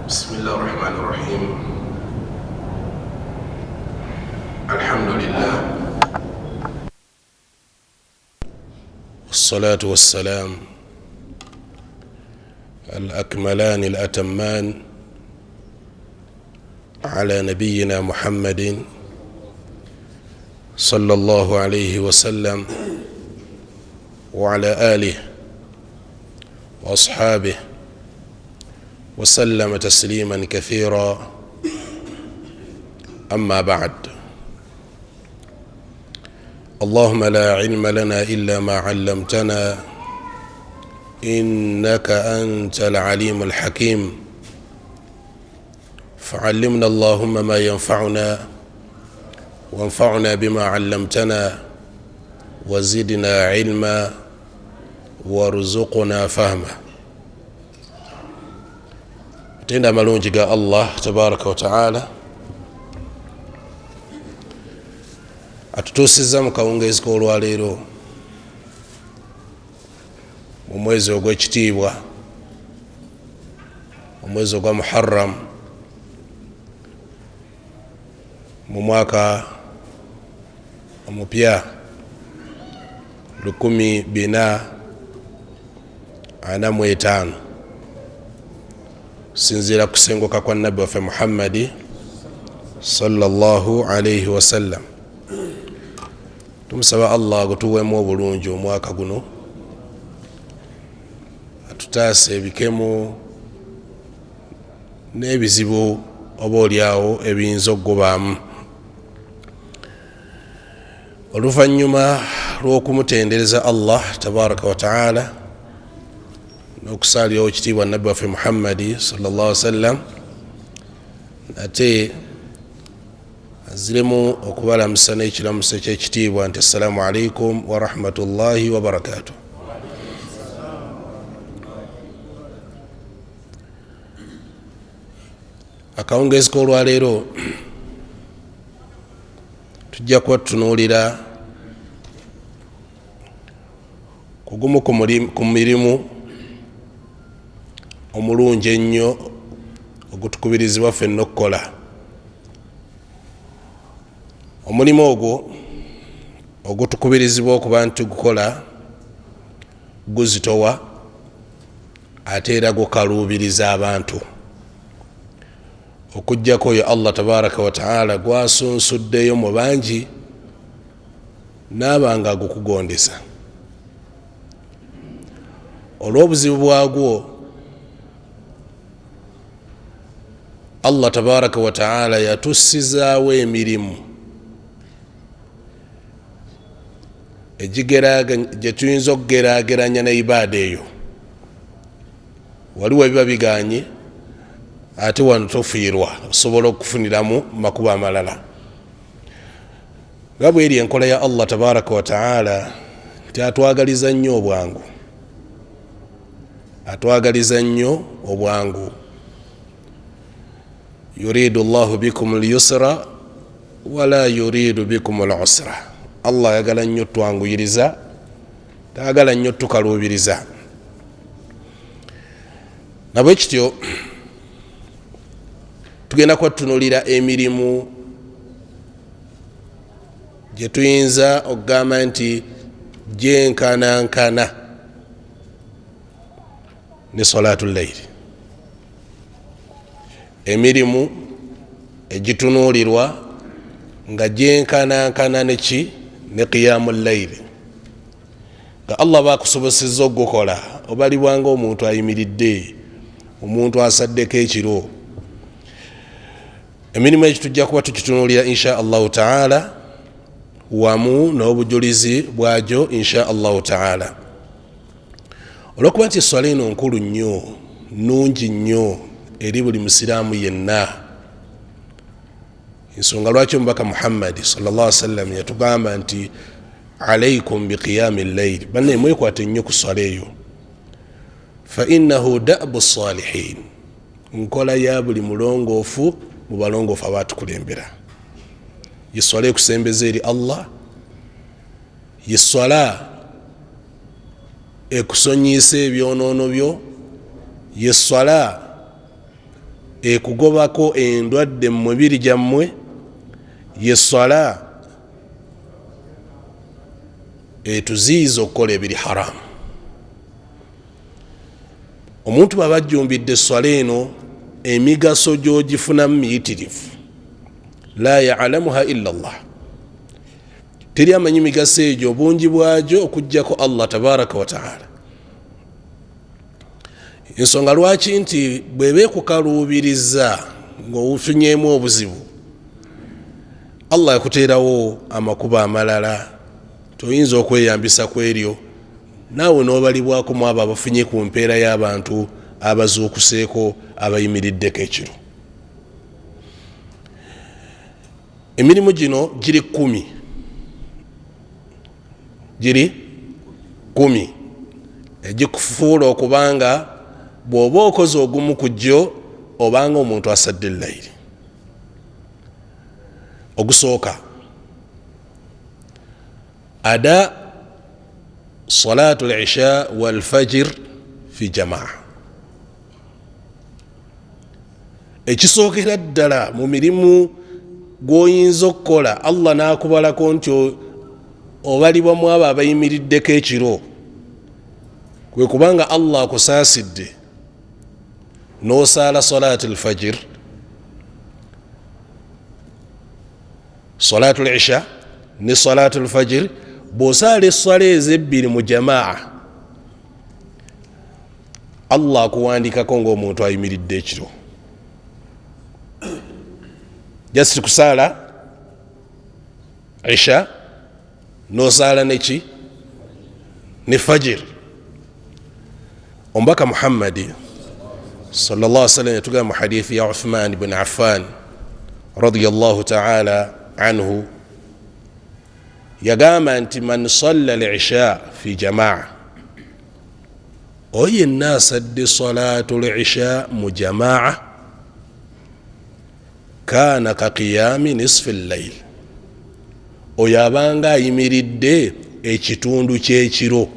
بسم الله الرحمن الرحيم. الحمد لله والصلاة والسلام الأكملان الأتمان على نبينا محمد صلى الله عليه وسلم وعلى آله وأصحابه وسلم تسليما كثيرا. أما بعد، اللهم لا علم لنا إلا ما علمتنا إنك أنت العليم الحكيم، فعلمنا اللهم ما ينفعنا وانفعنا بما علمتنا وزدنا علما وارزقنا فهما. tenda malungi ga Allah tabaraka wa taala atutusiza mu kawungeezi k'olwaleero mu mwezi ogw'ekitiibwa, omwezi ogwa Muharram, mu mwaka omupya 1445 sinzira kusenguka kwa nabbi waffe Muhammadi sallallahu alayhi wasallam. Tumusaba Allah gutuweemu obulungi omwaka guno, atutaase ebikemu n'ebizibu oba olyawo ebiyinza okugobaamu. Oluvannyuma lw'okumutendereza Allah tabaraka wa taala n'okusaalirawo ekitiibwa nabbi waffe Muhammadi sallallahu alaihi wasallam, ate aziremu okubalamusa n'ekiramuso eky'ekitiibwa nti assalamu alaikum wa rahmatullahi wa barakatuh. Akawungeezi k'olwaleero tujja kuba tutunuulira ku gumu ku mirimu omulungi ennyo ogutukubirizibwa ffenna okukola. Omulimu ogwo ogutukubirizibwa okuba nti tugukola guzitowa ate era gukaluubiriza abantu, okuggyako oyo Allah tabaraka wa taala gwasunsuddeyo mu bangi n'abanga agukugondesa. Olw'obuzibu bwagwo, Allah tabaraka wa taala yatussizaawo emirimu gye tuyinza okugeraageranya ne ibaada eyo. Waliwo ebiba biganye ate wano tofiirwa, osobola okufuniramu makubo amalala. Nga bw'eri enkola ya Allah tabaraka wa taala nti atwagaliza nnyo obwangu, atwagaliza nnyo obwangu. Yuridu Allahu bikum al-yusra wala yuridu bikum al-usra. Allah ayagala nnyo twanguyiriza, tayagala nnyo tukaluubiriza. Nabwe kityo tugenda kuba tutunuulira emirimu gye tuyinza okugamba nti gyenkanankana ne salatul layli, emirimu egitunuulirwa nga gyenkanankana neki ne qiyamul layli. Nga Allah bakusobosezza okugukola, obalibwanga omuntu ayimiridde, omuntu asaddeko ekiro. Emirimu egyo tujja kuba tukitunuulira insha Allahu taala wamu n'obujulizi bwagyo insha Allahu taala. Olwokuba nti eswala eno nkulu nnyo, nnungi nnyo eri buli musiraamu yenna, ensonga lwaki omubaka Muhammadi sallallahu alaihi wasallam yatugamba nti alaikum biqiyami llaili, banne mwekwate nnyo ku swala eyo. Fa innahu da'bu salihin, nkola ya buli mulongoofu mu balongoofu abatukulembera. Yeswala ekusembeza eri Allah, yeswala ekusonyiisa ebyonoono byo, yeswala ekugobako endwadde mu mubiri gyammwe ye swala etuziiza okukola ebiri haramu. Omuntu bw'aba ajjumbidde swala eno emigaso gy'ogifunamu miyitirivu, la ya'lamuha illa Allah, teri amanyi migaso egyo obungi bwagyo okuggyako Allah tabaraka wa ta'ala. Ensonga lwaki nti bw'eba ekukaluubiriza ng'ofunyeemu obuzibu, Allah yakuteerawo amakubo amalala, toyinza okweyambisa ku eryo, naawe n'obalibwako mu abo abafunye ku mpeera y'abantu abazuukuseeko abayimiriddeko ekiro. Emirimu gino giri 10, giri 10 egikufuula okubanga bw'oba okoze ogumu ku gyo obanga omuntu asadde layiri. Ogusooka ada salatu al-isha wal fajr fi jamaa. Ekisookera ddala mu mirimu gw'oyinza okukola Allah n'akubalako nti obalibwa mu abo abayimiriddeko ekiro, kwe kubanga Allah akusaasidde n'osaala salatu al-fajr, salatu al-isha ne salatu al-fajr. Bw'osaala esswala ezebbiri mu jamaa, Allah akuwandikako ng'omuntu ayimiridde ekiro. Just kusaala isha n'osaala neki ne fajr. Omubaka Muhammadi sallallahu alaihi wasallam yatugamba mu hadithi ya Uthman ibn Affan radiyallahu ta'ala anhu, yagamba nti man salla al-isha fi jamaa, oyo yenna asadde salatu al-isha mu jamaa, kana ka qiyami nisfi al-layl, oyo abanga ayimiridde ekitundu ky'ekiro.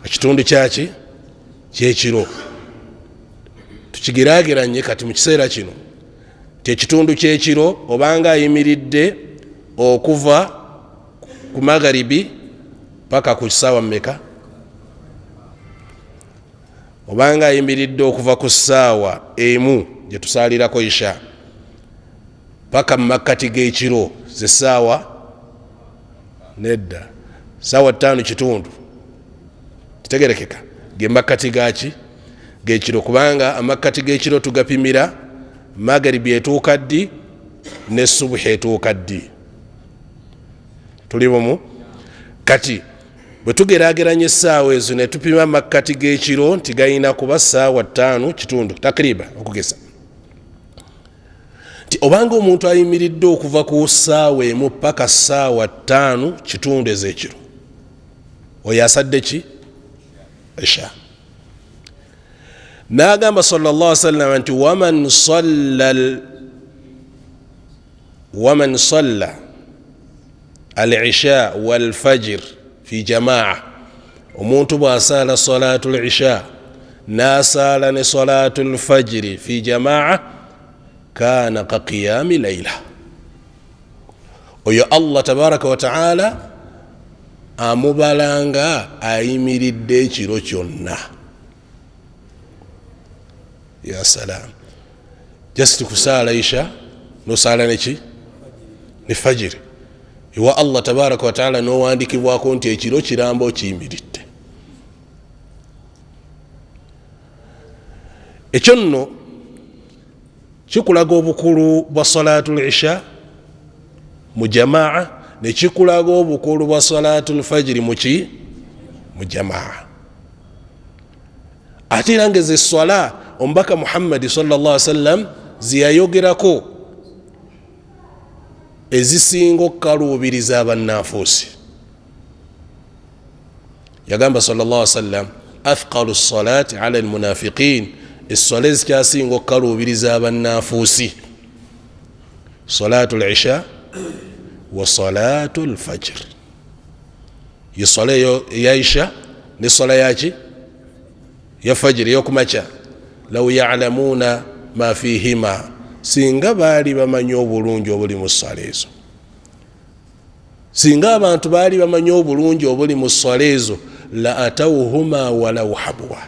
Ekitundu kyaki? Ky'ekiro. Tukigerageranye kati mu kiseera kino ti ekitundu ky'ekiro obanga ayimiridde okuva ku magharibi paka ku ssaawa mmeka? Obanga ayimiridde okuva ku ssaawa emu gye tusaalirako isha paka mu makkati g'ekiro ze ssaawa nedda ssaawa 5 kitundu, kitegerekeka ge makkati gaki g'ekiro, kubanga amakkati g'ekiro tugapimira magharibi etuuka ddi ne subuhi etuuka ddi. Tuli bumu? Kati bwe tugerageranya essaawa ezo ne tupima makkati g'ekiro nti gayina kuba ssaawa 5 kitundu takriba okugesa, nti obanga omuntu ayimiridde okuva ku ssaawa emu paka ssaawa 5 kitundu ez'ekiro, oyo asadde ki? Isha. N'agamba sallallahu alaihi wasallam nti waman salla al-isha wal fajr fi jamaa, omuntu bw'asaala salatu al-isha n'asaala ne salatu al-fajr fi jamaa, kana ka qiyami layla, oyo Allah tabaraka wa ta'ala amubalanga ayimiridde ekiro kyonna. Ya salam, just kusaala isha n'osaala neki ne fajr, iwa Allah tabaraka wa ta'ala n'owandikibwako nti ekiro kiramba okiyimiridde. Ekyo nno kikulaga obukulu bwa salatu al-isha mu jamaa, ne kikulaga obukulu bwa salatu al-fajr mu jamaa. Ate era ngeze swala omubaka Muhammadi sallallahu alaihi wasallam ziyayogerako ezisinga okukaluubiriza abannanfuusi. Yagamba sallallahu alaihi wasallam athqalu salati ala almunafiqin, esswala ezikyasinga okukaluubiriza abannanfuusi salatu al-isha wa salatu al-fajr. Ye swala ya isha ne swala yaki ya fajr yokumacha, law ya'lamuna ma fihima, singa baali bamanyi obulungi obuli mu ssala ezo, singa abantu baali bamanyi obulungi obuli mu ssala ezo, la atawhuma walau habwa,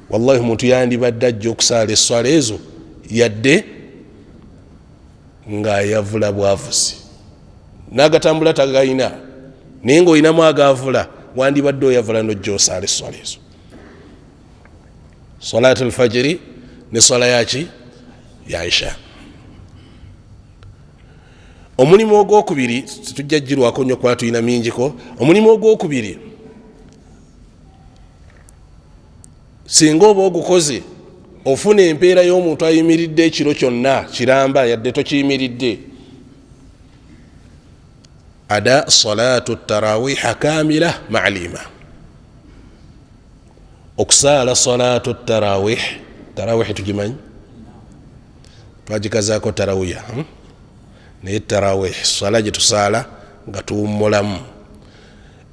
wallahi omuntu yandibadde ajja okusaala esswala ezo yadde ng'ayavula bwavuzi, n'agatambula tagayina, naye ng'olinamu agavula, wandibadde oyavula n'ojja osaala esswala ezo. Salaatu alfajiri ne swala yaki ya isha. Omulimu ogwokubiri tujja jjirwako nnyo kuba tulina mingiko. Omulimu ogwokubiri, singa oba ogukoze ofuna empeera y'omuntu ayimiridde ekiro kyonna kiramba yadde tokiyimiridde, ada salatu tarawiha kamila ma'lima, okusaala salatu tarawih. Tarawih tugimanyi, twagikazaako tarawiya, naye tarawih swala gye tusaala nga tuwummulamu.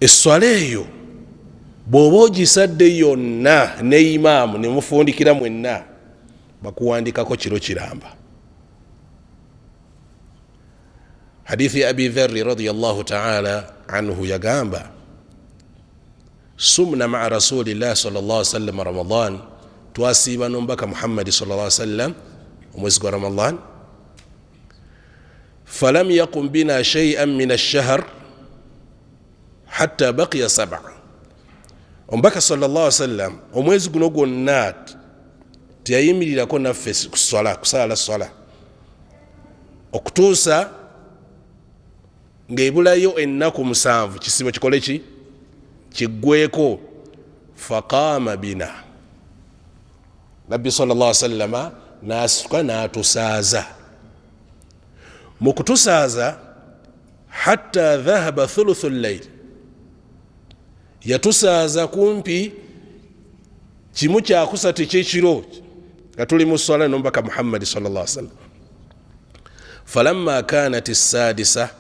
Esswala eyo bw'oba ogisadde yonna ne imaamu ne mufundikira mwenna, bakuwandikako kiro kiramba. Hadithi Abi Dharri radiyallahu ta'ala anhu yagamba, sumna ma'a rasulillah sallallahu alaihi wasallam Ramadan, twasiiba n'omubaka Muhammad sallallahu alaihi wasallam omwezi gwa Ramadan, falam yaqum bina shay'an min ash-shahr hatta baqiya sab'a. Omubaka sallallahu alaihi wasallam omwezi guno gwonna teyayimirirako naffe kusaala swala okutuusa ng'ebulayo ennaku 7 kisibo kikole ki kiggweko. Faqama bina, nabbi sallallahu alaihi wasallam n'asituka n'atusaaza. Mu kutusaaza, hatta dhahaba thuluthu al-layl, yatusaaza kumpi kimu kyakusatu ekyekiro nga tuli mu swala n'omubaka Muhammad sallallahu alaihi wasallam. Falamma kanat as-sadisa,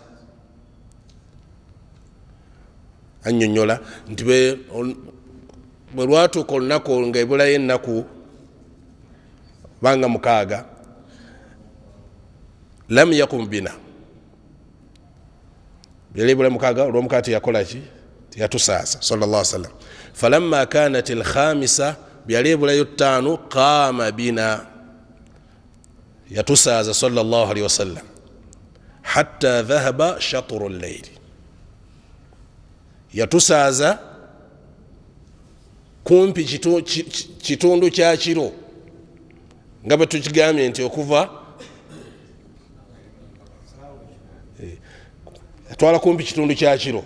annyonnyola nti bwe lwatuuka olunaku nga ebulayo ennaku banga 6, lam yakum bina, byalibula 6 olw'omukati yakola ki yatusaaza sallallahu alaihi wasallam. Falamma kanat al-khamisa, byalibulayo 5, qama bina, yatusaaza sallallahu alaihi wasallam hatta dhahaba shatru al-layl, yatusaaza kumpi kitundu kya kiro, nga bwe tukigambye nti okuva yatwala kumpi kitundu kya kiro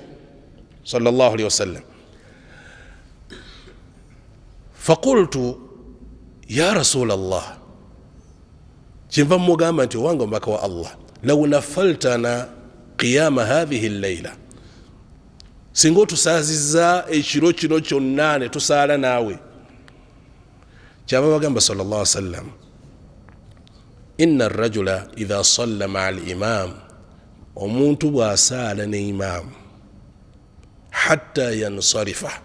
sallallahu alaihi wasallam. Faqultu ya rasul Allah, kyenva mugamba nti owange omubaka wa Allah, law nafaltana qiyama hadhihi al-layla, singa otusaazizza ekiro kino kyonna ne tusaala naawe. Kyaba bagamba sallallahu alaihi wasallam, inna ar-rajula idha salla ma'a al-imam, omuntu bw'asaala ne imaamu hatta yansarifa,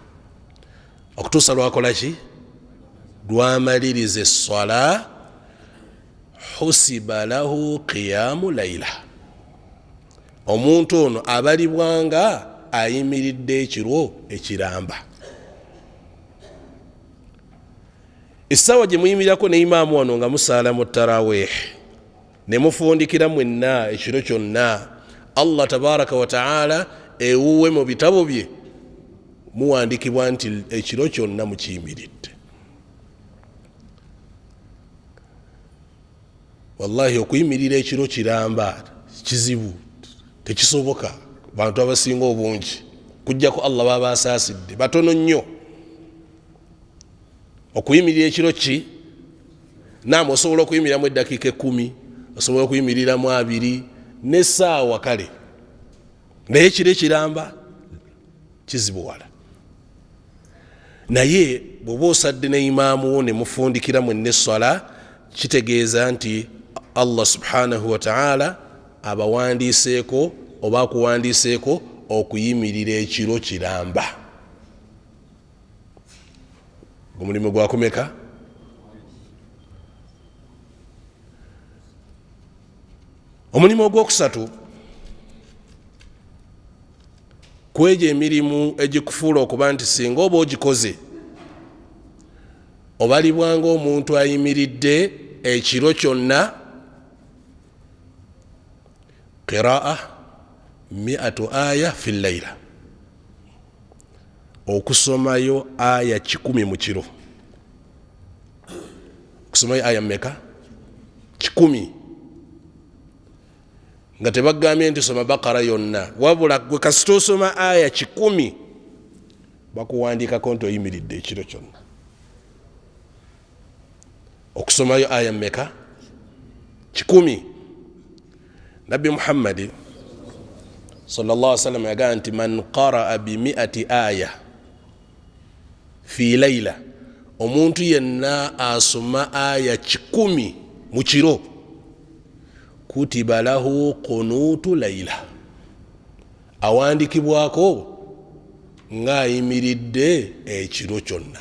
okutuusa lwakola ki lwamaliriza esswala, husiba lahu qiyamu layla, omuntu ono abalibwanga ayimiridde ekiro ekiramba. Essaawa gye muyimirirako ne imaamu wano nga musaala mu tarawih ne mufundikira mwenna ekiro kyonna, Allah tabaraka wa ta'ala ewuwe mu bitabo bye muwandikibwa nti ekiro kyonna mukiyimiridde. Wallahi okuyimirira ekiro kiramba kizibu, tekisoboka. Bantu abasinga obungi kujjako Allah baba asaasidde batono nnyo. Okuyimirira ekiro ki namwe osobola okuyimiriramu eddakiika 10, osobola okuyimiriramu 2 n'essaawa, kale naye ekiro ekiramba kizibuwala. Naye bw'oba osadde ne imaamu wo ne mufundikira mwenna esswala, kitegeeza nti Allah subhanahu wa ta'ala abawandiiseeko oba akuwandiiseeko okuyimirira ekiro kiramba. Omulimu gwakumeka Omulimu ogwokusatu kwejo emirimu egikufuula okuba nti singa oba ogikoze obalibwanga omuntu ayimiridde ekiro kyonna qiraa 100 aya fi layla, okusomayo aya 100 mu kiro. Okusomayo aya mmeka? 100. nga tebagambye nti soma Bakara yonna, wabula gwe kasita osoma aya 100 bakuwandiikako nti oyimiridde ekiro kyonna. Okusomayo aya mmeka? 100. Nabbi Muhammad sallallahu alaihi wasallam yagamba nti man qaraa bi 100 aya fi layla, omuntu yenna asoma aya 100 mu kiro, kutiba lahu qunutu layla, awandikibwako nga ayimiridde ekiro kyonna.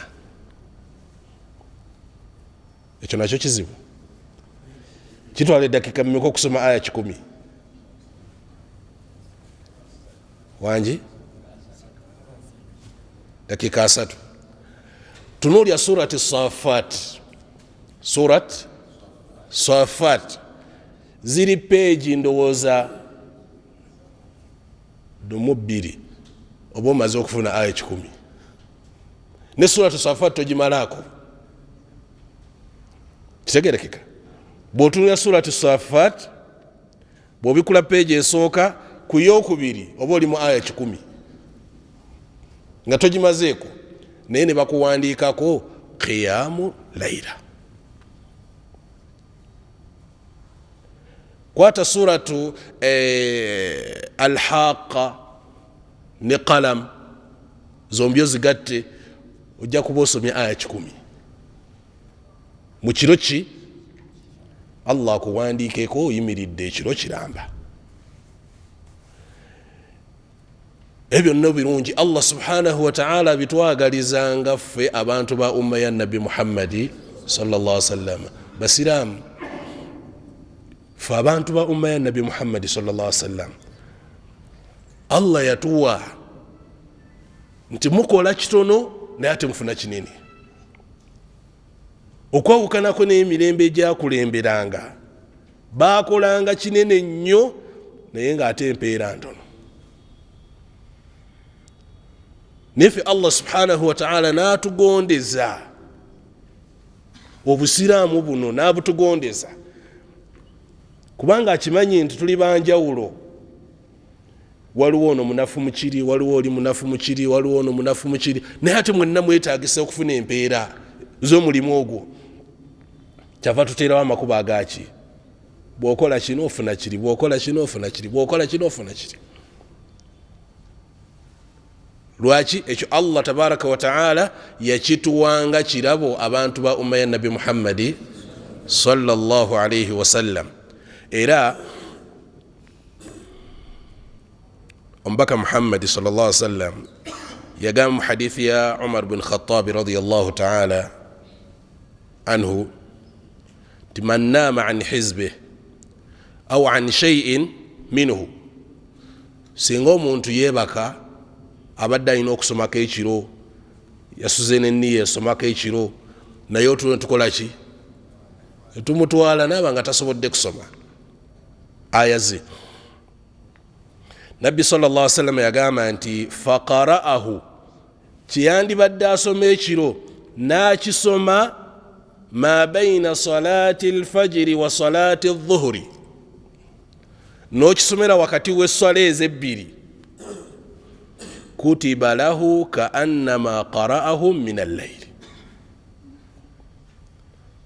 Ekyo nakyo kizibu. Kitwala eddakiika mmeka okusoma aya 100? Wangi? Dakiika 3. Tunuulya surati Safat. Surat Safat ziri peegi ndowooza 2 oba omaze okufuna aya 10. Ne surati Safat togimalaako. Kitegerekeka? Bw'otunulya surati Safat bw'obikula peegi esooka ku yokubiri oba oli mu aya 10 nga togimazeeko, naye ne bakuwandiikako qiyamu layla. Kwata suratu Al-Haqqa ne Qalam, zombi ozigatte, ojja kuba osomye aya 10 mu kiro ki? Allah akuwandiikeeko oyimiridde ekiro kiramba. Ebyo nno birungi. Allah subhanahu wa ta'ala bitwagalizanga ffe abantu ba umma ya Nabi Muhammadi sallallahu alaihi wasallam. Basiraamu, ffe abantu ba umma ya Nabi Muhammadi sallallahu alaihi wasallam, Allah yatuwa nti mukola kitono naye ate mufuna kinene. Okwawukanako n'emirembe egyakulemberanga, baakolanga kinene nnyo naye ng'ate empeera ntono. Nefe Allah subhanahu wa ta'ala n'atugondeza obusiraamu buno, n'abutugondeza kubanga akimanyi nti tuli banjawulo. Waliwo ono munafu mukiri, waliwo oli munafu mukiri, waliwo ono munafu mukiri, naye ate mwenna mwetaagisa okufuna empeera z'omulimu ogwo. Kyava tuteerawo amakubo agaki? Bw'okola kino ofuna kiri, bw'okola kino ofuna kiri, bw'okola kino ofuna kiri. Lwaki? Ekyo Allah tabaraka wa ta'ala yakituwanga kirabo abantu ba umma ya Nabi Muhammadi sallallahu alayhi wasallam. Era omubaka Muhammadi sallallahu alayhi wasallam yagamba mu hadithi ya Umar bin Khattab radiyallahu ta'ala anhu, man nama an hizbih aw an shay'in minhu, singa omuntu yebaka abadde alina okusomako ekiro, yasuze nenniya esomako ekiro, naye otuno tukola ki? Tumutwala naaba nga tasobodde kusoma aya ze. Nabbi sallallahu alaihi wasallam yagamba nti faqara'ahu, kyeyandibadde asoma ekiro n'akisoma ma bayna salati al-fajri wa salati adh-dhuhri, n'okisomera wakati w'esswala ez'ebbiri, kutiba lahu kaannama qara'ahu min al-layl,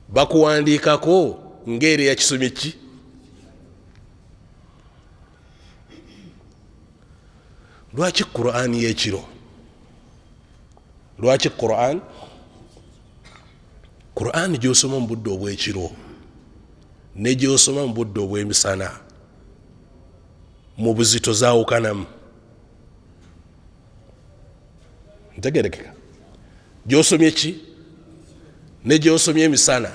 bakuwandiikako ng'era yakisomye ki? Lwaki Qur'ani y'ekiro? Lwaki Qur'ani gy'osoma mu budde obw'ekiro ne gy'osoma mu budde obw'emisana mu buzito zaawukanamu? Ntegerekeka? Gy'osomye ki ne gy'osomye emisana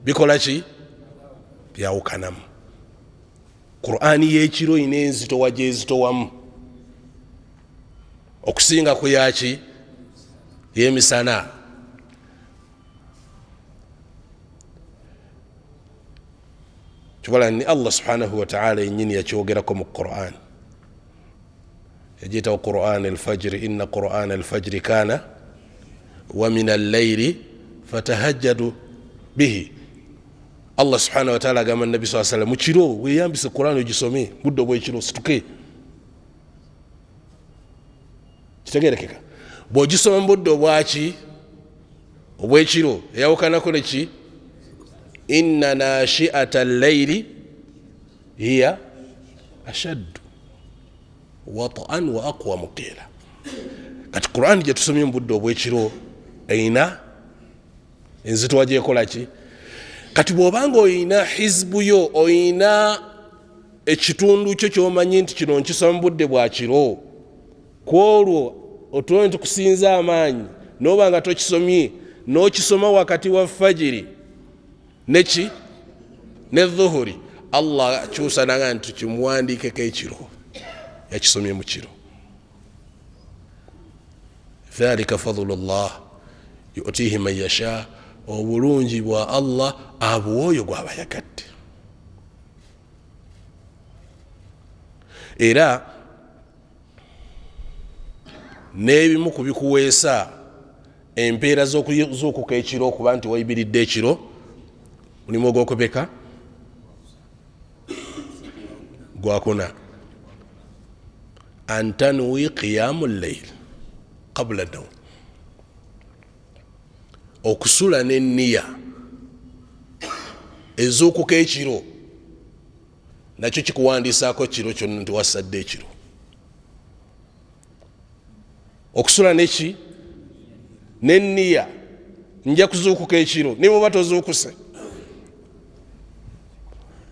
bikola ki? Byawukanamu. Qur'ani y'ekiro ine enzito wajezitowamu okusinga ku yaki y'emisana. Kibala ni Allah subhanahu wa ta'ala yenyini yakyogerako mu Qur'an. Yajitawo Qur'an al-fajr, inna Qur'an al-fajr kana wa min al-layli fatahajjadu bihi. Allah subhanahu wa ta'ala agamba Nabi sallallahu alayhi wa sallam, mukiro weyambise Qur'an ogisome budde bw'ekiro situke. Kitegerekeka bw'ogisoma mu budde obw'ekiro eyawukanako neki inna nashi'ata al-layli hiya ashaddu wat'an wa aqwamu qila. Kati Qur'an gye tusomye mu budde obw'ekiro eyina enzito wagyekola ki. Kati bw'obanga oyina hizbu yo, oyina ekitundu kyo ky'omanyi nti kino nkisoma mu budde bwa kiro, kwolwo otuwe nti kusinza amaanyi noba nga tokisomye n'okisoma wakati wa fajiri neki ne dhuhuri, Allah akyusa nanga nti kimuwandiikeko ekiro yakisomye mu kiro. Dhalika fadlullah yu'tihi man yasha, obulungi bwa Allah abuwa oyo gw'abayagadde. Era n'ebimu ku bikuweesa empeera z'okuzuukuka ekiro okuba nti wayibiridde ekiro, mulimu ogw'okubeka gwakuna antanwi qiyamu layl qabla nawm, okusula n'enniya ezuukuka ekiro nakyo kikuwandiisaako kiro kyonna nti wasadde ekiro. Okusula neki n'enniya nja kuzuukuka ekiro, ne bw'oba tozuukuse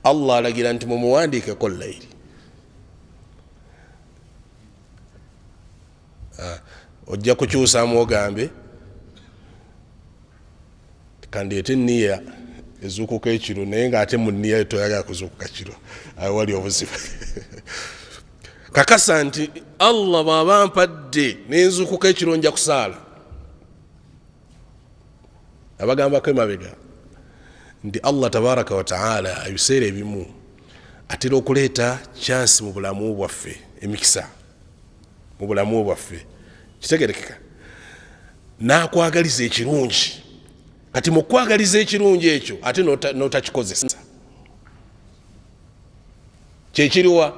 Allah alagira nti mumuwandiikeko layiri. Ojja kukyusaamu ogambe kandeete enniya ezuukuka ekiro, naye ng'ate mu nniya toyagala kuzuukuka kiro, awo wali obuzibu. Kakasa nti Allah bw'aba mpadde n'enzuukuka ekiro nja kusaala. Abagambako emabega nti Allah tabaraka wa ta'ala ebiseera ebimu atera okuleeta chance mu bulamu bwaffe, emikisa mu bulamu bwaffe. Kitegerekeka n'akwagaliza ekirungi, kati mu kwagaliza ekirungi ekyo ate n'otakikozesa. Kyekiriwa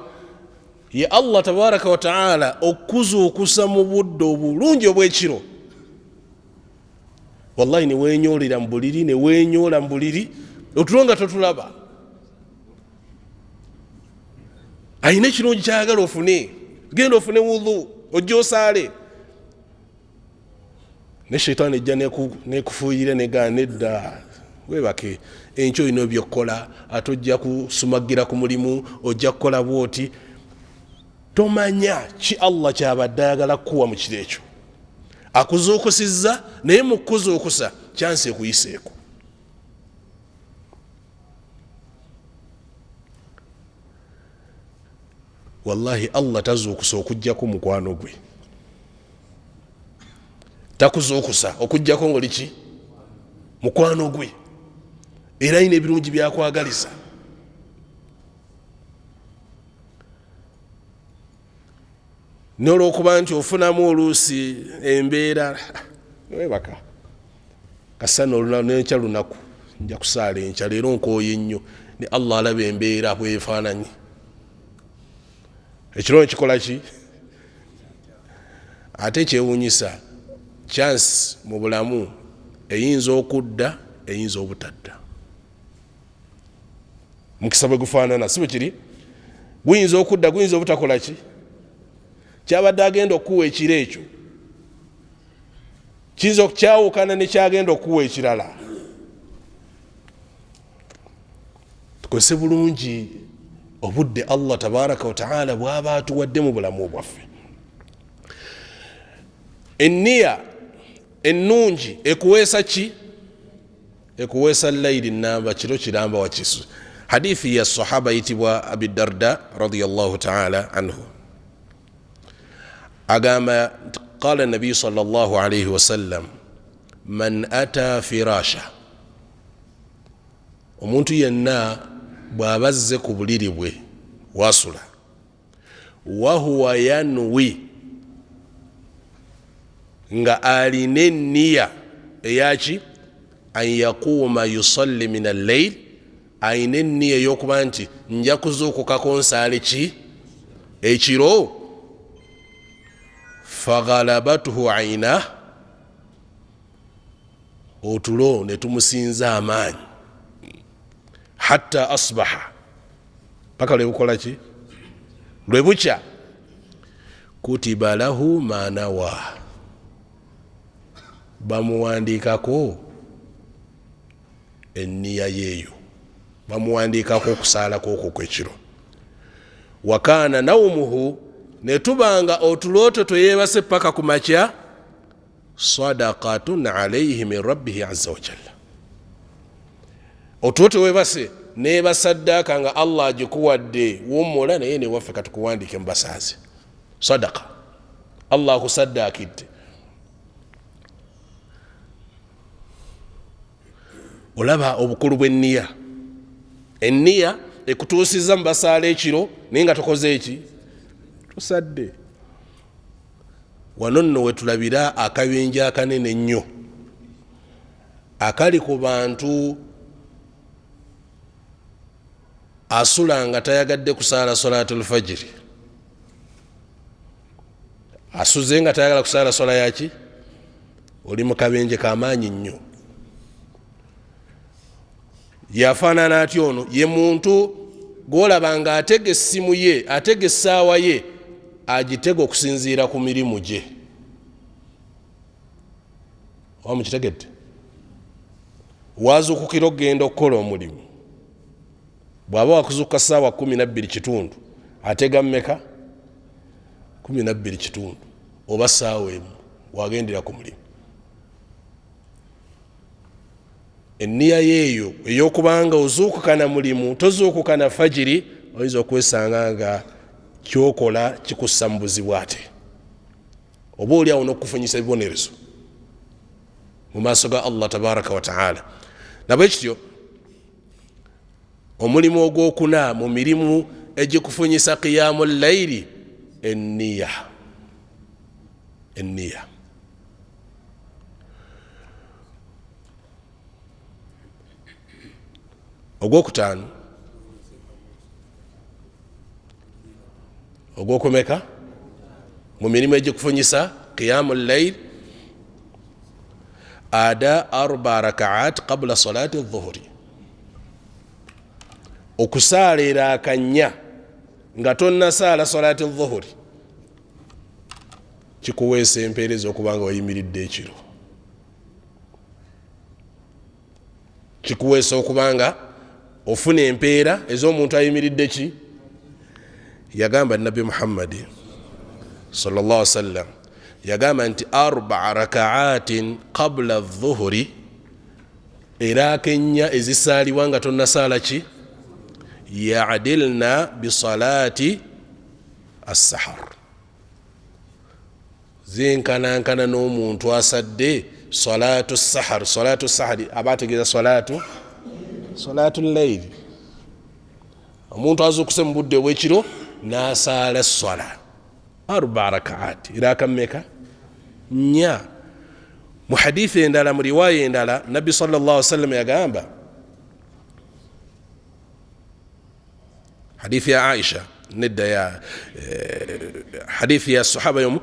ye Allah tabaraka wa ta'ala okuzuukusa mu budde obulungi obw'ekiro. Wallahi newenyoolera mu buliri, newenyoola mu buliri otulonga totulaba. Ayina ekirungi kyayagala ofune, genda ofune wudhu ojja osaale. Ne shaitaani ejja nekufuuyira negaa nedda webake enkyo olina byokkola, ate ojja kusumagira ku mulimu, ojja kukola bwoti. Tomanya ki Allah kyabadde ayagala kuwa mu kiro ekyo. Akuzuukusizza naye mu kuzuukusa kyansi ekuyiseeko. Wallahi Allah tazuukusa okujjako mukwano gwe, takuzuukusa okujjako ng'oli ki mukwano gwe, era ayina ebirungi byakwagaliza. N'olwokuba nti ofunamu oluusi embeera webaka kasana oluna n'enkya lunaku nja kusaala enkya, leero nkooye nnyo, ne Allah alaba embeera bwefaananyi. Ekiro nekikola ki? Ate kyewuunyisa chance mu bulamu eyinza okudda, eyinza obutadda. Mukisa bwe gufaanana si bwe kiri? Guyinza okudda, guyinza obutakola ki? Kyabadde agenda okuwa ekiro ekyo kiyinza okukyawukana nekyagenda okuwa ekirala. Tukozese bulungi obudde Allah tabaraka wa ta'ala bw'aba atuwadde mu bulamu bwaffe. Enniya ennungi ekuweesa ki? Ekuweesa layiri nnamba, kiro kiramba wakisu. hadithi ya sahaba yitibwa Abi Darda radiyallahu ta'ala anhu agamba qala an-nabiy sallallahu alayhi wa sallam man ata firasha, omuntu yenna bw'abazze ku buliri bwe wasula wahuwa yanwi, nga alina enniya eyaki an yaquuma yusalli min al-layl, alina enniya ey'okuba nti nja kuzuukukako nsaale ki ekiro, faghalabathu aynah, otulo ne tumusinza amaanyi, hatta asbaha, paka lwebukola ki lwebukya, kutiba lahu ma nawa, bamuwandikako enniya yeeyo, bamuwandikako okusaalako okwo kwekiro. Wakana naumuhu, netubanga otuloto tweyebase paka ku makya, sadaqatun alayhi min rabbihi azza wa jalla, otuloto webase neba saddaka nga Allah agikuwadde wumula naye ne waffe katukuwandike mubasaazi. Sadaqa Allah akusaddakidde. Olaba obukulu bw'enniya. Enniya ekutuusiza mubasaala ekiro naye nga tokoze eki tusadde. Wano nno wetulabira akabenja akanene ennyo akali ku bantu asula nga tayagadde kusaala salatul fajiri, asuze nga tayagala kusaala sola yaki, oli mu kabenje kamaanyi nnyo. Yafaanana atya ono? Ye muntu gwolaba nga atega essimu ye, atega essaawa ye, agitega okusinziira ku mirimu gye. Wamukitegedde? Wazuukukira okugenda okukola omulimu, bw'aba wakuzuuka ssaawa 12:00 atega mmeka? 12:00 oba ssaawa emu wagendera ku mulimu. Enniya yeeyo ey'okubanga ozuukukana mulimu, tozuukukana fajiri, oyinza okwesanga nga kyokola kikussa mu buzibu ate, oba oli awo n'okufunyisa ebibonerezo mu maaso ga Allah tabaraka wa ta'ala. Nabwe kityo omulimu ogwokuna mu mirimu egikufunyisa qiyamul layli, enniya. Enniya. Ogwokutaano, ogwokumeka mu mirimu egikufunyisa qiyamul layl, ada 4 rakaat qabla salati adh-dhuhri, okusaala akanya nga tonnasaala salati adh-dhuhri kikuweesa empeereza okubanga wayimiridde ekiro, kikuweesa okubanga ofuna empeera ez'omuntu ayimiridde ki. Yagamba Nabi Muhammad sallallahu alaihi wasallam, yagamba nti 4 rakaatin qabla adh-dhuhri, era akenya ezisaalibwa nga tonnasaala ki, ya'dilna bi salati as-sahar, zinkanankana n'omuntu asadde salatu as-sahar. Salatu as-sahari abategeeza salatu al-layl, omuntu azuukuse mu budde bw'ekiro n'asaala swala 4 rakaat, era akammeka 4. Mu hadithi endala, mu riwaya endala, Nabbi sallallahu alaihi wasallam yagamba, hadithi ya Aisha nedda ya hadithi ya sahaba yomu,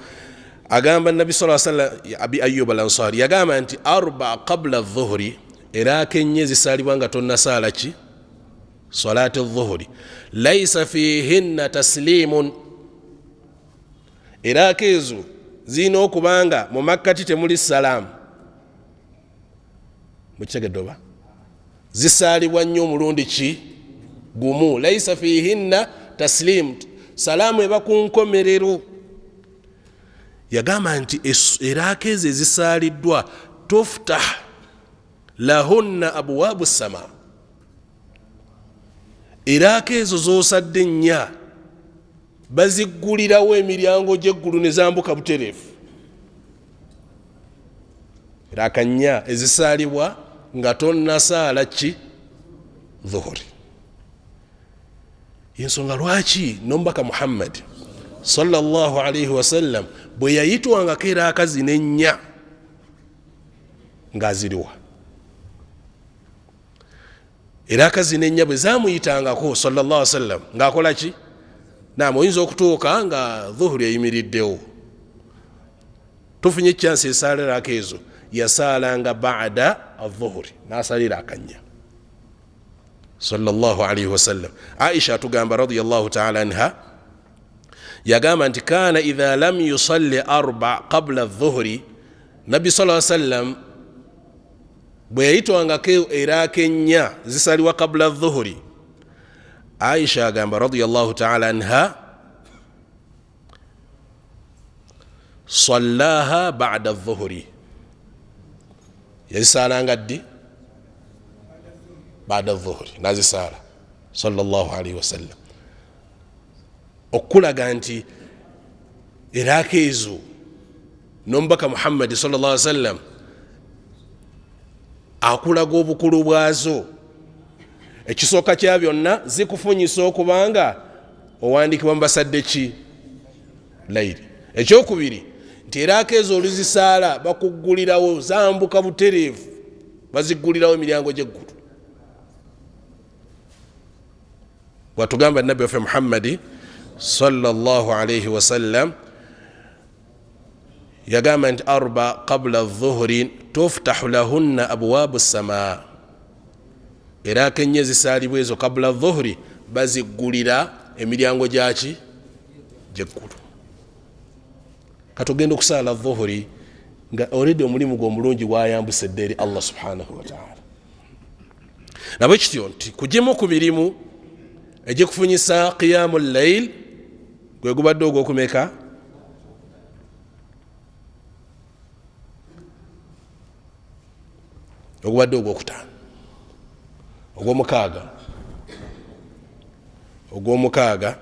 agamba Nabbi sallallahu alaihi wasallam, Abi Ayyub al-Ansari yagamba nti 4 qabla adh-dhuhri, era kenye zisaalibwa nga tonnasaala ki, salati adh-dhuhri, laysa fihinna taslimun, era kezo zina okubanga mu makkati temuli salaamu. Mukitegedde oba? Zisaalibwa nnyo omulundi ki gumu. Laysa fihinna taslim, salaamu eba ku nkomerero. Yagamba nti era kezo ezisaaliddwa tuftah lahunna abwabu sama, Iraka ezo z'osadde nnya baziggulirawo emiryango gy'eggulu ne zambuka butereevu. Iraka nnya ezisaalibwa nga tonnasaala ki? Dhuhuri. Yensonga lwaki n'omubaka Muhammad sallallahu alayhi wasallam bwe yayitwangako iraka zino ennya ng'aziriwa. Iraka zino ennya bwe zamuyitangako sallallahu alayhi wasallam ng'akola ki? Naam, oyinza okutuuka nga dhuhuri eyimiriddewo, tufunye chance esaala iraka ezo, yasaalanga ba'da adh-dhuhuri n'asala iraka nnya sallallahu alayhi wasallam. Aisha atugamba radiyallahu ta'ala anha yagamba nti kana idha lam yusalli arba qabla adh-dhuhri, Nabbi sallallahu alayhi wasallam bwe yayitwangako iraka ennya zisaliwa qabla adh-dhuhri, Aisha agamba radiyallahu ta'ala anha sallaha ba'da adh-dhuhri, yazisalanga ddi? Ba'da adh-dhuhri nazisala sallallahu alayhi wasallam, okulaga nti iraka ezo n'omubaka Muhammad sallallahu alayhi wasallam akulaga obukulu bwazo. Ekisooka kya byonna zikufunyisa okubanga owandiikibwa mu basadde ki? Layiri. Ekyokubiri nti iraka ezo oluzisaala bakuggulirawo zambuka butereevu, baziggulirawo emiryango gy'eggulu. Bwatugamba Nabbi waffe Muhammadi sallallahu alayhi wasallam yagamba nti arba qabla adh-dhuhri tuftahu lahunna abwabu as-samaa, iraka ennya ezisaalibwa ezo qabla adh-dhuhri baziggulira emiryango gyaki? Gy'eggulu. Katugenda okusaala adh-dhuhri nga already omulimu gw'omulungi gwayambuse eri Allah subhanahu wa ta'ala. Nabwe kityo nti kugimu ku mirimu egyekufunyisa qiyamul layl gwe gubadde ogw'okumeka? Ogubadde ogw'okutaano, ogw'omukaaga, ogw'omukaaga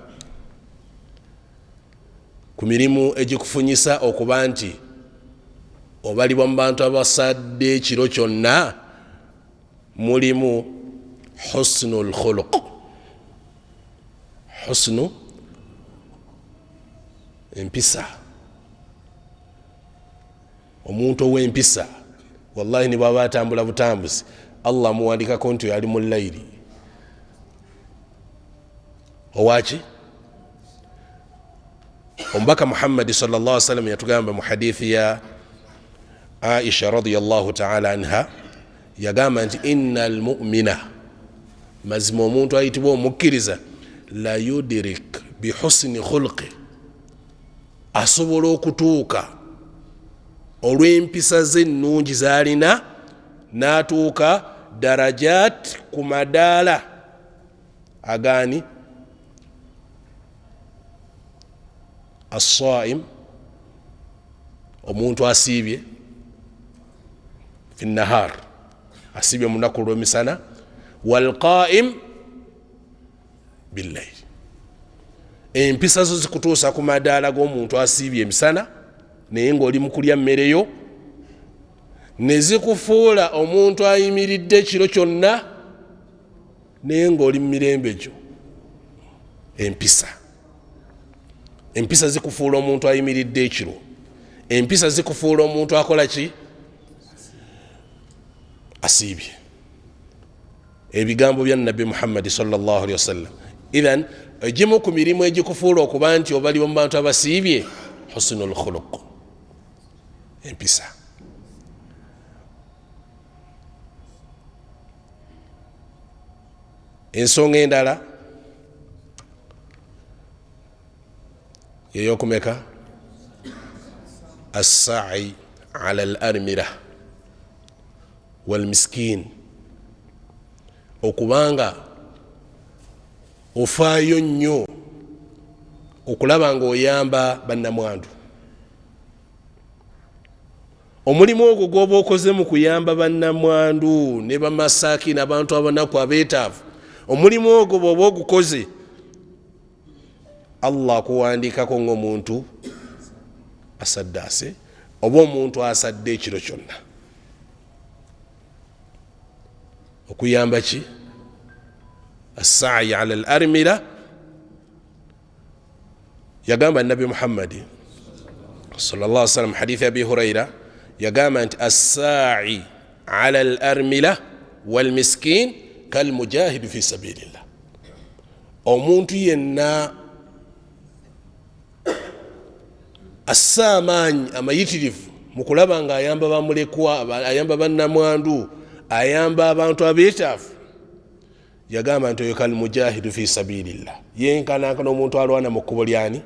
ku mirimu egikufunyisa okuba nti obalibwa mu bantu abasadde ekiro kyonna mulimu husnul khuluq. Husnu empisa, omuntu ow'empisa wallahi ni bwaba atambula butambuzi Allah muwandikako nti ali mu layiri. Owaki? Omubaka Muhammad sallallahu alayhi wasallam yatugamba mu hadithi ya Aisha radiyallahu ta'ala anha yagamba nti innal mu'mina, mazima omuntu ayitibwa omukkiriza, la yudirik bihusni khulqi, asobola okutuuka olw'empisa ze ennungi z'alina n'atuuka darajat ku madaala agaani? As-saim, omuntu asiibye fi nahar, asiibye mu lunaku lw'emisana, wal qaim billayl, empisa zo zikutuusa ku madaala g'omuntu asiibye emisana naye ng'oli mu kulya mmereyo, ne zikufuula omuntu ayimiridde ekiro kyonna naye ng'oli mu mirembe gyo. Empisa zikufuula omuntu ayimiridde ekiro, empisa zikufuula omuntu akola ki? Asiibye. Ebigambo bya Nabbi Muhammad sallallahu alayhi wasallam. Idhan egimu ku mirimu egikufuula okuba nti obalibwa mu bantu abasiibye husnul khuluq, empisa. Ensonga endala yeyokumeka? As-sa'i ala al-armira wal miskin, okubanga ofaayo nnyo okulaba nga oyamba bannamwandu. Omulimu ogwo gw'oba okoze mu kuyamba bannamwandu ne bamasaki n'abantu abanaku abeetaavu, omulimu ogwo bw'oba ogukoze Allah akuwandiikako ng'omuntu asaddaase oba omuntu asadde ekiro kyonna. okuyamba ki? as-sa'yi ala al-armila. yagamba nabi Muhammad sallallahu alaihi wasallam hadithi Abi Huraira yagamba nti as-sa'yi ala al-armila wal miskin kal mujahid fi sabilillah. omuntu yenna assa amaanyi amayitirivu mu kulaba nga ayamba bamulekwa, ayamba bannamwandu, ayamba abantu abeetaavu, yagamba nti oyo kal mujahidu fi sabilillah, yenkanankana omuntu alwana mu kkubo lyani,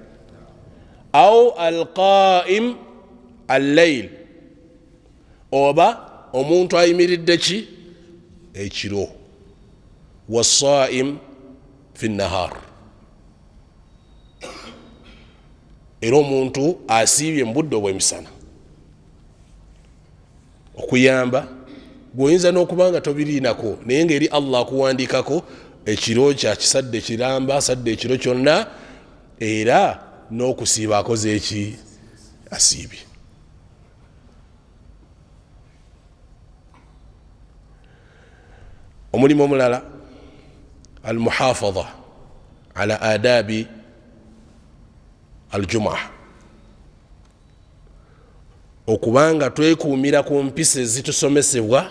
au alqaim al-layl, oba omuntu ayimiridde ki ekiro, wasaim fi nahar, era omuntu asiibye mu budde obw'emisana. okuyamba gwoyinza n'okubanga tobiriinako naye ngeri Allah akuwandiikako ekiro kya kisadde kiramba, asadde ekiro kyonna, era n'okusiiba akoze eki asiibye. omulimu omulala al-muhafadha ala adabi al-jumu'ah, okubanga twekuumira ku mpisa ezitusomesebwa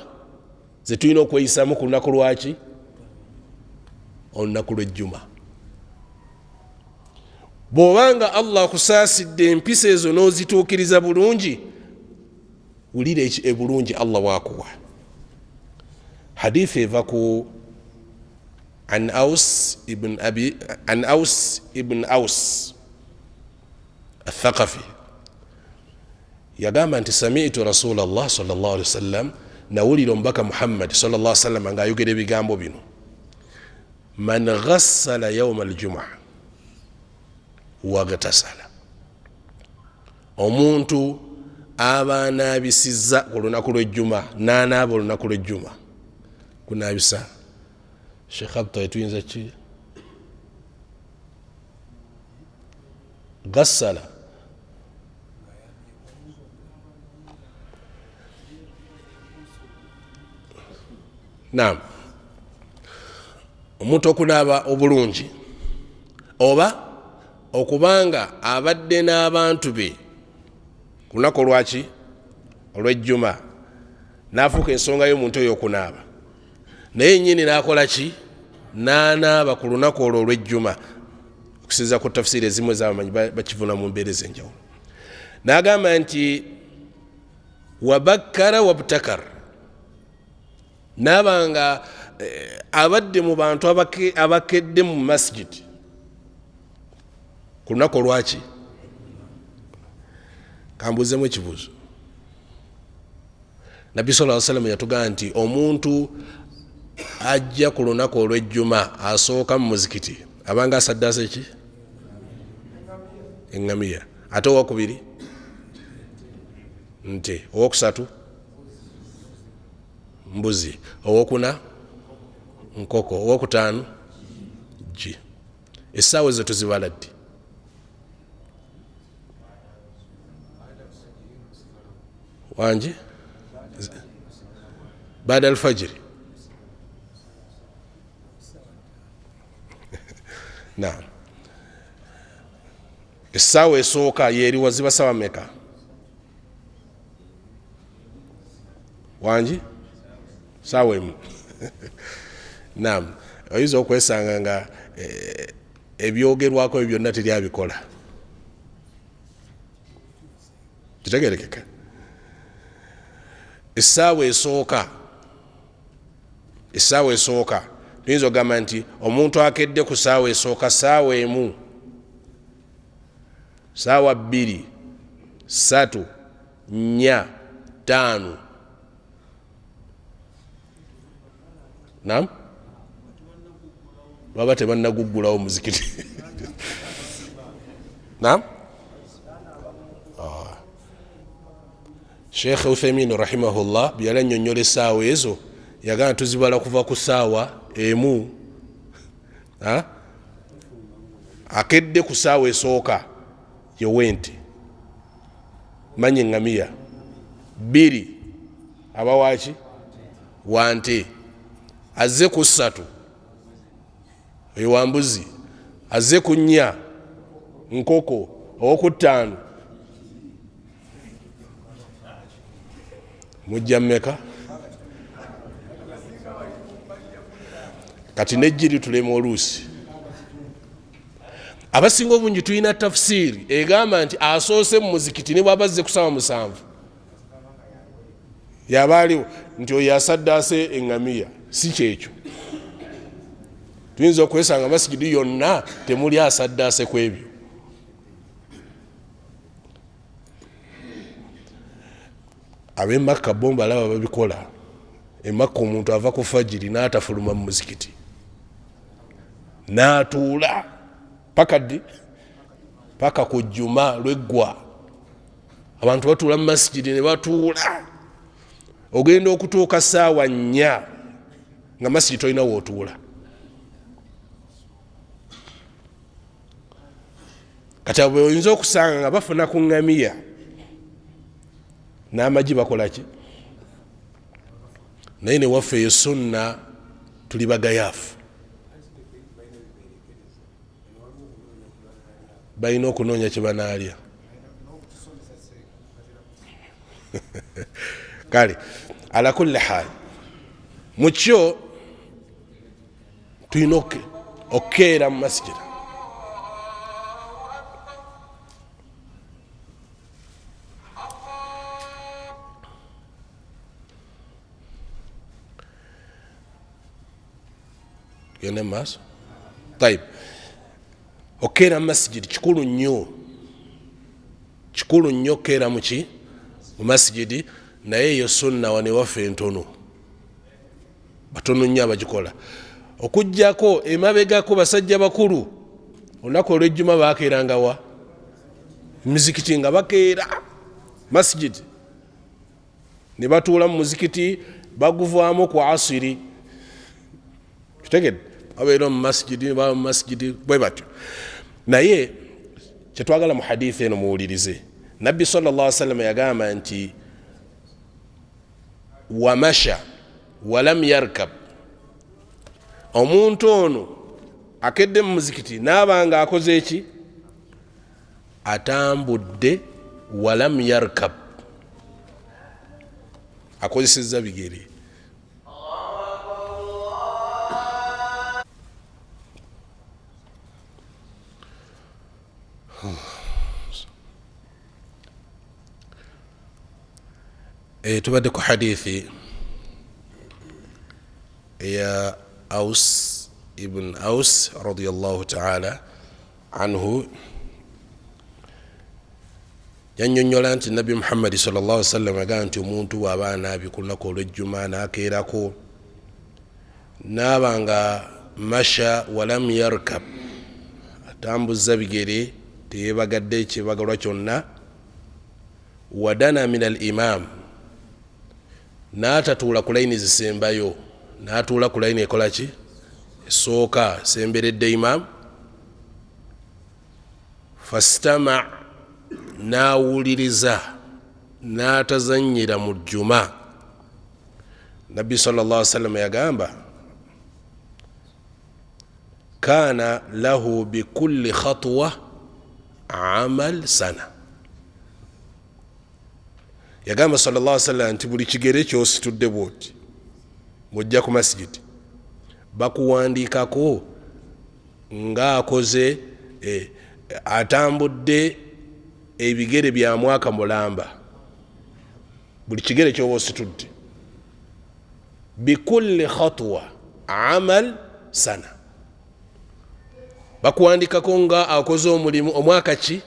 zetulina okweyisaamu ku lunaku lwaki? olunaku lw'ejjuma. bw'obanga Allah akusaasidde empisa ezo n'ozituukiriza bulungi, wulira ebulungi Allah bwakuwa. hadithi eva ku an Aus ibn Aus الثقفي yagamba nti sami'tu Rasulullah sallallahu alaihi wasallam, nawulira omubaka Muhammad sallallahu alaihi wasallam nga ayogera ebigambo bino, man ghassala yawma al-jumu'ah waghtasala, omuntu aba anaabisizza ku lunaku lw'ejjuma n'anaaba olunaku lw'ejjuma. kunaabisa Sheikh Abdul tuyinza ki? ghassala naam, omuntu okunaaba obulungi, oba okubanga abadde n'abantu be ku lunaku lwaki? olw'ejjuma, n'afuuka ensonga y'omuntu oyo okunaaba, naye nnyini n'akola ki? n'anaaba ku lunaku olwo olw'ejjuma, okusinziira ku tafsiri ezimu ez'abamanyi bakivuna mu mbeera ez'enjawulo. n'agamba nti wabakkara wabtakar, n'abanga abadde mu bantu abakedde mu masjid ku lunaku olwaki? kambuuzemu ekibuuzo. Nabbi sallallahu alaihi wasallam yatugamba nti omuntu ajja ku lunaku olw'ejjuma asooka mu muzikiti abanga asaddaasa eki? eŋŋamiya. ate owokubiri nte, owokusatu mbuzi, owokuna nkoko, owokutaano gi. essaawa ezo tuzibala ddi? wangi baada alfajiri. naam, essaawa esooka yeeriwa ziba saawa meka? wangi saawa emu. naam, oyinza okwesanga nga ebyogerwako byonna teryabikola. kitegerekeka. essaawa esooka tuyinza okugamba nti omuntu akedde ku ssaawa esooka, ssaawa emu, ssaawa bbiri, ssatu, nnya, ttaano. naam, baba tebannaguggulawo muzikiti. naam, Sheikh Uthaymin rahimahullah byalannyonnyola essaawa ezo, yagamba tuzibala kuva ku ssaawa emu akedde ku ssaawa esooka yewente manye ngamiya 2 abawaki wante azze ku 3 ewambuzi azze ku 4 nkoko owoku 5 mujja mmeka kati nejjiri tulema oluusi abasinga obungi tulina tafsiri egamba nti asoose mu muzikiti ne bwaba azze ku 7 yaba aliwo nti oyo asaddaase eŋŋamiya. Si kyekyo, tuyinza okwesanga masigidi yonna temuli asaddaase ku ebyo. Ab'e Makka bo mbalaba babikola. E Makka omuntu ava ku fajiri n'atafuluma mu muzikiti n'atuula paka ku jjuma lweggwa, abantu batuula mu masigidi ne batuula. Ogenda okutuuka ssaawa 4 nga masigidi tolina wootuula. Kati abo oyinza okusanga nga bafuna ku ŋŋamiya n'amagi bakola ki? Naye ne waffe eyo sunna tuli bagayaafu, balina okunoonya kye banaalya. Kale ala kulli haal mu kyo tulina okukeera mu masigidi. Gende maaso. Tayib, okeera mu masigidi kikulu nnyo, kikulu nnyo okeera mu ki? Mu masigidi. Naye eyo sunna wane waffe entono, batono nnyo abagikola. Okuggyako emabegako basajja bakulu olunaku olw'ejjuma baakeeranga wa? Muzikiti nga bakeera masigidi, ne batuula mu muzikiti baguvaamu ku asiri. Kitegedde babeera mu masigidi, baba mu masigidi bwe batyo. Naye kyetwagala mu hadithi eno muwulirize, Nabbi sallallahu alaihi wasallam yagamba nti wamasha walam yarkab, omuntu ono akedde mu muzikiti naabanga akoze eki? Atambudde walam yarkab, akozesezza bigere. Tubadde ku hadithi ya Aus ibn Aus radiyallahu ta'ala anhu, yannyonnyola nti Nabbi Muhammad sallallahu alaihi wasallam agamba nti omuntu bw'aba anaabye ku lunaku olw'ejjuma n'akeerako n'abanga masha walam yarkab, atambuzza bigere teyebagadde ekyebagalwa kyonna, wadana min al imam, n'atatuula ku layini zisembayo, n'atuula ku layini ekola ki? Esooka semberedde imam. Fastama, n'awuliriza n'atazannyira mu jjuma. Nabbi sallallahu alaihi wasallam yagamba kana lahu bikulli khatwa amal sana. Yagamba sallallahu alaihi wasallam nti buli kigere kyositudde bwoti mujja ku masigidi bakuwandiikako ng'akoze atambudde ebigere bya mwaka mulamba. Buli kigere kyoba ositudde, bikulli khatwa amal sana, bakuwandiikako nga akoze omulimu omwaka ki?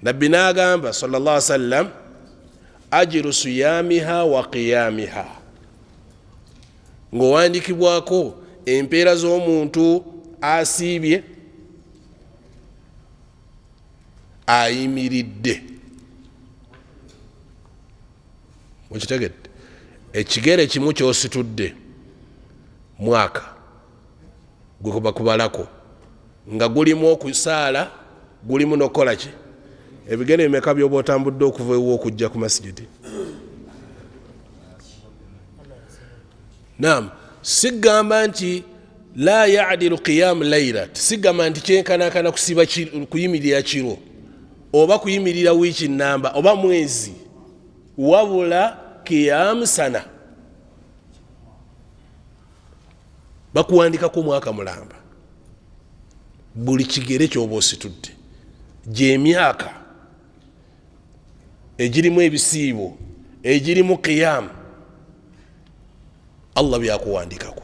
Nabbi n'agamba sallallahu alaihi wasallam ajiru siyamiha wa qiyamiha, ng'owandiikibwako empeera z'omuntu asiibye ayimiridde. Mukitegedde? Ekigere kimu kyositudde mwaka gwe bakubalako nga gulimu okusaala gulimu nokola ki ebigere bimeka byoba otambudde okuva ewo okujja ku masjidi. Naam, sigamba nti la ya'dilu qiyam layla, sigamba nti kyenkanakana kusiba kuyimirira kiro oba kuyimirira wiiki namba oba mwezi, wabula qiyam sana bakuwandikako mwaka mulamba buli kigere kyoba ositudde gy'emyaka egirimu ebisiibo egirimu qiyam Allah byakuwandikako.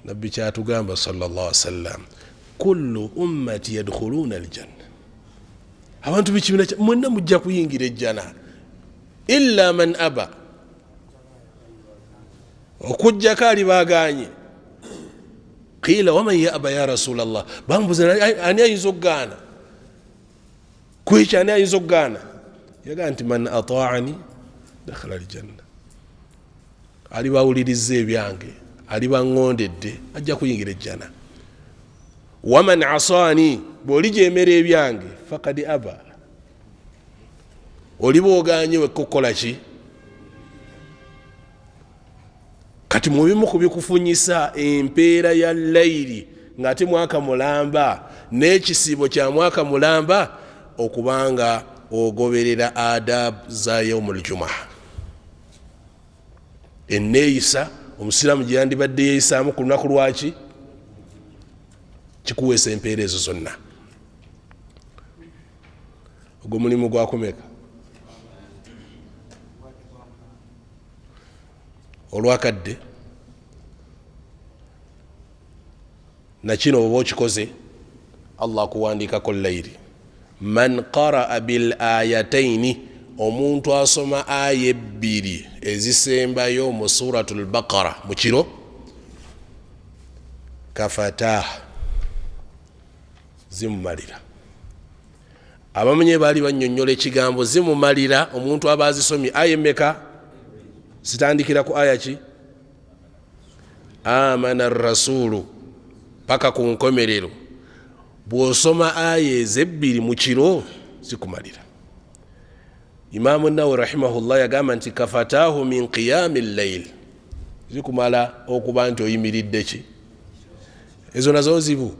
Nabbi kyatugamba sallallahu alaihi wasallam, kullu ummati yadkhuluna aljanna, abantu b'ekibiina mwenna mujja kuyingira ejjana illa man aba, okujjako ali baganye. Qila waman yaba ya rasulallah, bambuza ani ayinza okugaana kwekyo, ani ayinza okugaana? Yagaa nti man ataani dakhala aljanna, ali bawuliriza ebyange, ali baŋŋondedde ajja kuyingira ejjana. Waman asaani, bw'oli gyemera ebyange fakad aba, oli bwoganye wekkukola ki? Kati mubimu kubikufunyisa empeera ya layiri ng'ate mwaka mulamba n'ekisiibo kya mwaka mulamba okubanga ogoberera adab za yawmul jumaa. Enneeyisa omusiraamu gye yandibadde yeeyisaamu ku lunaku lwaki kikuweesa empeera ezo zonna. Ogwo mulimu gwakumeka? Olwakadde nakino oba okikoze Allah akuwandikako layiri. Man qaraa bil ayataini, omuntu asoma aya ebbiri ezisembayo mu suratul Baqara mu kiro, kafata zimumalira. Abamenye baali bannyonnyola ekigambo zimumalira, omuntu aba azisomye aya emmeka? Zitandikira ku aya ki? Amana ar-rasulu paka ku nkomerero. Bw'osoma aya ezebbiri mu kiro zikumalira. Imaamu Nawawi rahimahullah yagamba nti kafatahu min qiyami layl, zikumala okuba nti oyimiridde ki? Ezo nazo zibu,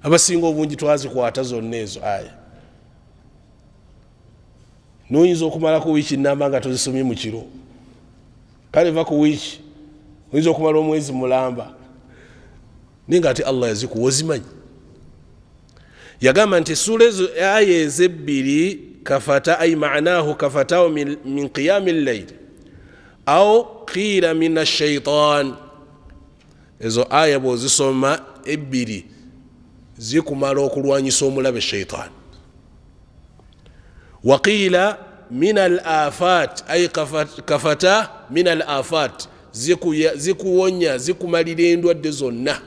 abasinga obungi twazikwata zonna ezo aya. Noyinza okumala ku wiiki namba nga tozisomye mu kiro, kale va ku wiiki oyinza okumala omwezi mulamba naye nga ate Allah yazikuwa ozimanyi. Yagamba nti sura ezo aya ezebbiri kafata ay maanahu kafatahu min qiyami layl au qila min ash-shaytan, ezo aya bw'ozisoma ebbiri zikumala okulwanyisa omulabe shaytan. Waqila min al-afat ay kafata min al-afat, zikuwonya zikumalira endwadde zonna.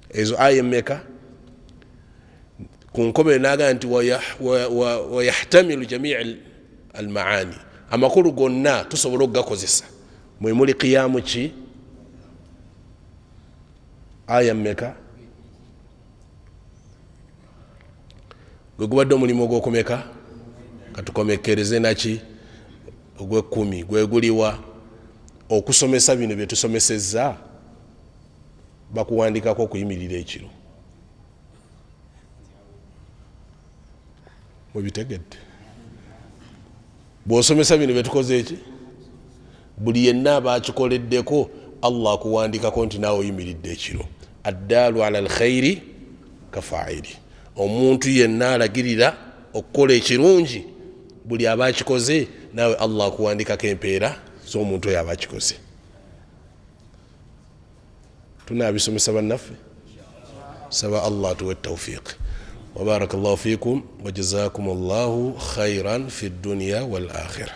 Ezo aya emmeka? Ku nkomere naga nti wayahtamilu jamii al-maani, amakulu gonna tusobola okugakozesa. Mwe muli qiyamu ki? Aya mmeka? Gwe gubadde omulimu ogw'okumeka? Katukomekereze naki? Ogw'ekkumi. Gwe guliwa? Okusomesa bino bye tusomesezza bakuwandikako okuyimirira ekiro. Webitegedde? Bw'osomesa bino bye tukoze eki? Buli yenna abakikoleddeko Allah akuwandikako nti naawe oyimiridde ekiro. Addaalu ala alkhairi kafaili, omuntu yenna alagirira okukola ekirungi buli abakikoze naawe Allah akuwandikako empeera z'omuntu oyo abakikoze. Tunaabisomesa bannaffe? Saba Allah tuwe tawfiq. وبارك الله فيكم وجزاكم الله خيرا في الدنيا والآخرة.